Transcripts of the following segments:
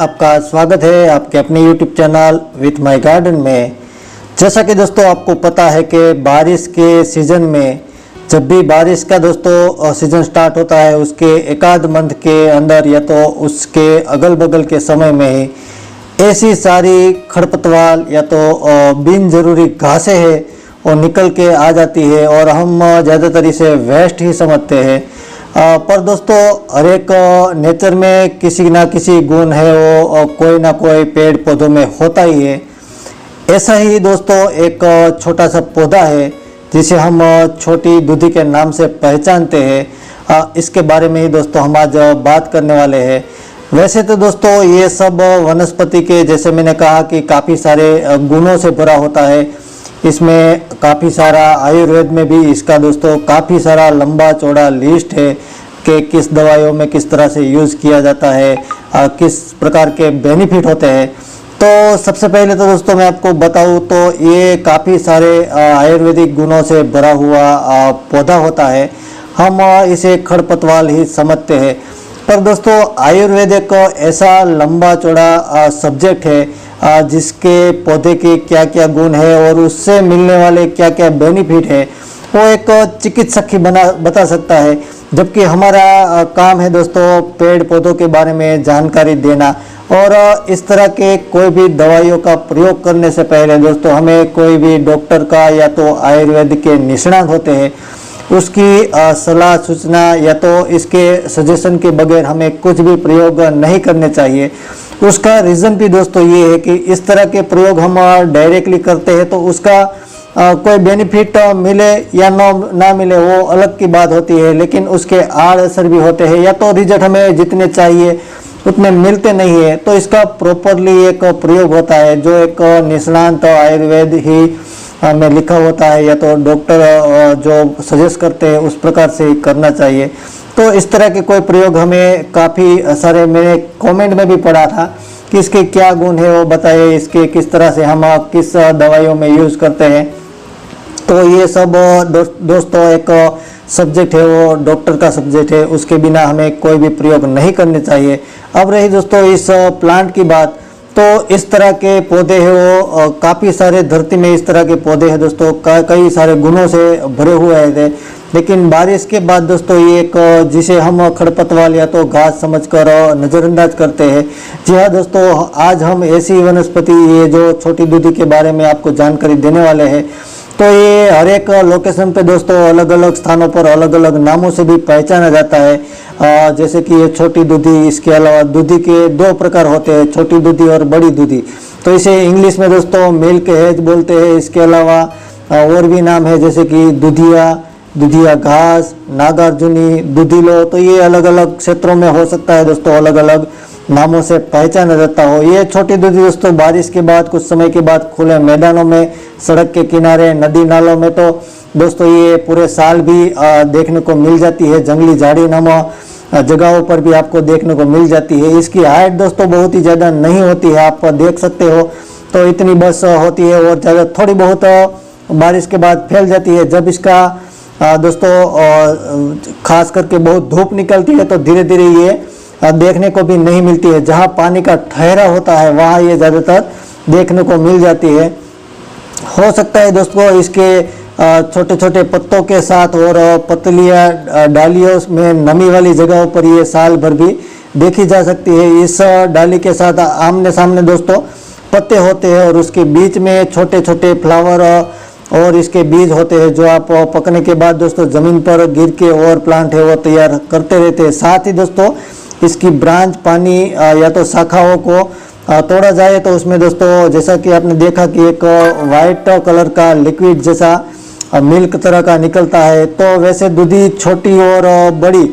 आपका स्वागत है आपके अपने YouTube channel with my garden में। जैसा कि दोस्तों आपको पता है कि बारिश के सीज़न में जब भी बारिश का दोस्तों सीज़न स्टार्ट होता है उसके एक आध मंथ के अंदर या तो उसके अगल बगल के समय में ही ऐसी सारी खरपतवार या तो बिन ज़रूरी घासें हैं और निकल के आ जाती है और हम ज़्यादातर इसे वेस्ट ही समझते हैं। पर दोस्तों हर एक नेचर में किसी ना किसी गुण है वो कोई ना कोई पेड़ पौधों में होता ही है। ऐसा ही दोस्तों एक छोटा सा पौधा है जिसे हम छोटी दूधी के नाम से पहचानते हैं। इसके बारे में ही दोस्तों हम आज बात करने वाले हैं। वैसे तो दोस्तों ये सब वनस्पति के जैसे मैंने कहा कि काफ़ी सारे गुणों से भरा होता है। इसमें काफ़ी सारा आयुर्वेद में भी इसका दोस्तों काफ़ी सारा लंबा चौड़ा लिस्ट है कि किस दवाइयों में किस तरह से यूज़ किया जाता है, किस प्रकार के बेनिफिट होते हैं। तो सबसे पहले तो दोस्तों मैं आपको बताऊं तो ये काफ़ी सारे आयुर्वेदिक गुणों से भरा हुआ पौधा होता है। हम इसे खरपतवार ही समझते हैं, पर दोस्तों आयुर्वेद एक ऐसा लंबा चौड़ा सब्जेक्ट है जिसके पौधे के क्या क्या गुण है और उससे मिलने वाले क्या क्या बेनिफिट है वो एक चिकित्सक ही बता सकता है। जबकि हमारा काम है दोस्तों पेड़ पौधों के बारे में जानकारी देना, और इस तरह के कोई भी दवाइयों का प्रयोग करने से पहले दोस्तों हमें कोई भी डॉक्टर का या तो आयुर्वेद के निष्णात होते हैं उसकी सलाह सूचना या तो इसके सजेशन के बगैर हमें कुछ भी प्रयोग नहीं करने चाहिए। उसका रीज़न भी दोस्तों ये है कि इस तरह के प्रयोग हम डायरेक्टली करते हैं तो उसका कोई बेनिफिट मिले या ना मिले वो अलग की बात होती है, लेकिन उसके आड़ असर भी होते हैं या तो रिजल्ट हमें जितने चाहिए उतने मिलते नहीं है। तो इसका प्रॉपरली एक प्रयोग होता है जो एक निष्णात आयुर्वेद ही में लिखा होता है या तो डॉक्टर जो सजेस्ट करते हैं उस प्रकार से ही करना चाहिए। तो इस तरह के कोई प्रयोग हमें काफ़ी सारे मैंने कमेंट में भी पढ़ा था कि इसके क्या गुण है वो बताइए, इसके किस तरह से हम किस दवाइयों में यूज़ करते हैं। तो ये सब दोस्तों एक सब्जेक्ट है वो डॉक्टर का सब्जेक्ट है, उसके बिना हमें कोई भी प्रयोग नहीं करने चाहिए। अब रही दोस्तों इस प्लांट की बात, तो इस तरह के पौधे हैं वो काफ़ी सारे धरती में इस तरह के पौधे हैं दोस्तों कई सारे गुणों से भरे हुए थे। लेकिन बारिश के बाद दोस्तों ये एक जिसे हम खरपतवार या तो घास समझकर नज़रअंदाज करते हैं। जी हाँ दोस्तों, आज हम ऐसी वनस्पति ये जो छोटी दूधी के बारे में आपको जानकारी देने वाले हैं। तो ये हर एक लोकेशन पे दोस्तों अलग अलग स्थानों पर अलग अलग नामों से भी पहचाना जाता है। जैसे कि ये छोटी दूधी, इसके अलावा दूधी के दो प्रकार होते हैं, छोटी दूधी और बड़ी दूधी। तो इसे इंग्लिश में दोस्तों मिल्क हेज बोलते हैं। इसके अलावा और भी नाम है जैसे कि दूधिया घास, नागार्जुनी, दूधिलो। तो ये अलग अलग क्षेत्रों में हो सकता है दोस्तों अलग अलग नामों से पहचाना जाता हो। ये छोटी दूधी दोस्तों बारिश के बाद कुछ समय के बाद खुले मैदानों में, सड़क के किनारे, नदी नालों में तो दोस्तों ये पूरे साल भी देखने को मिल जाती है। जंगली झाड़ी नुमा जगहों पर भी आपको देखने को मिल जाती है। इसकी हाइट दोस्तों बहुत ही ज़्यादा नहीं होती है, आप देख सकते हो। तो इतनी बस होती है और ज़्यादा थोड़ी बहुत बारिश के बाद फैल जाती है। जब इसका दोस्तों खास करके बहुत धूप निकलती है तो धीरे धीरे ये देखने को भी नहीं मिलती है। जहाँ पानी का ठहरा होता है वहाँ ये ज़्यादातर देखने को मिल जाती है। हो सकता है दोस्तों इसके छोटे छोटे पत्तों के साथ और पतलियाँ डालियों में नमी वाली जगहों पर ये साल भर भी देखी जा सकती है। इस डाली के साथ आमने सामने दोस्तों पत्ते होते हैं और उसके बीच में छोटे छोटे फ्लावर और इसके बीज होते हैं जो आप पकने के बाद दोस्तों ज़मीन पर गिर के और प्लांट है वो तैयार करते रहते हैं। साथ ही दोस्तों इसकी ब्रांच पानी या तो शाखाओं को तोड़ा जाए तो उसमें दोस्तों जैसा कि आपने देखा कि एक वाइट कलर का लिक्विड जैसा मिल्क तरह का निकलता है। तो वैसे दूधी छोटी और बड़ी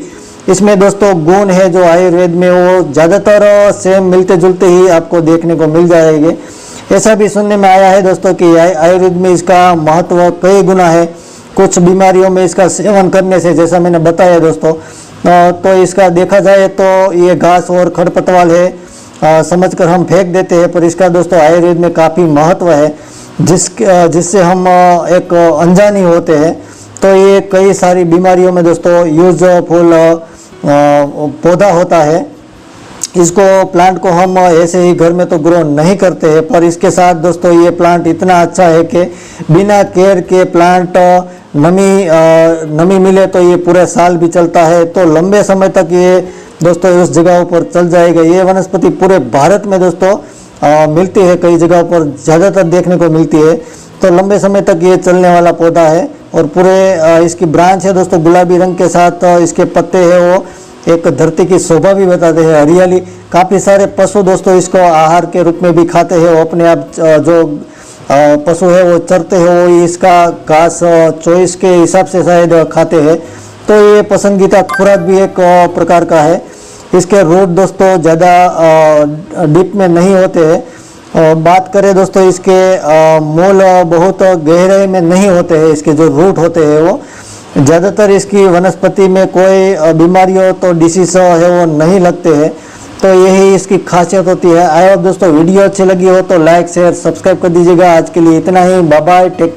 इसमें दोस्तों गुण है जो आयुर्वेद में वो ज़्यादातर सेम मिलते जुलते ही आपको देखने को मिल जाएंगे। ऐसा भी सुनने में आया है दोस्तों कि आयुर्वेद में इसका महत्व कई गुना है। कुछ बीमारियों में इसका सेवन करने से जैसा मैंने बताया दोस्तों, तो इसका देखा जाए तो ये घास और खरपतवार है समझकर हम फेंक देते हैं, पर इसका दोस्तों आयुर्वेद में काफ़ी महत्व है जिससे हम एक अनजानी होते हैं। तो ये कई सारी बीमारियों में दोस्तों यूजफुल पौधा होता है। इसको प्लांट को हम ऐसे ही घर में तो ग्रो नहीं करते हैं, पर इसके साथ दोस्तों ये प्लांट इतना अच्छा है कि बिना केयर के प्लांट नमी मिले तो ये पूरे साल भी चलता है, तो लंबे समय तक ये दोस्तों उस जगहों पर चल जाएगा। ये वनस्पति पूरे भारत में दोस्तों मिलती है, कई जगहों पर ज़्यादातर देखने को मिलती है, तो लंबे समय तक ये चलने वाला पौधा है। और पूरे इसकी ब्रांच है दोस्तों गुलाबी रंग के साथ, इसके पत्ते हैं वो एक धरती की शोभा भी बताते हैं, हरियाली। काफ़ी सारे पशु दोस्तों इसको आहार के रूप में भी खाते हैं, वो अपने आप जो पशु है वो चरते हैं, वो इसका घास चॉइस के हिसाब से शायद खाते हैं, तो ये पसंदीदा खुराक भी एक प्रकार का है। इसके रूट दोस्तों ज़्यादा डीप में नहीं होते हैं। बात करें दोस्तों इसके मूल बहुत गहराई में नहीं होते हैं, इसके जो रूट होते हैं वो ज़्यादातर इसकी वनस्पति में कोई बीमारियों तो डिसीज है वो नहीं लगते हैं, तो यही इसकी खासियत होती है। आई होप दोस्तों वीडियो अच्छी लगी हो तो लाइक शेयर सब्सक्राइब कर दीजिएगा। आज के लिए इतना ही, बाय बाय, टेक केयर।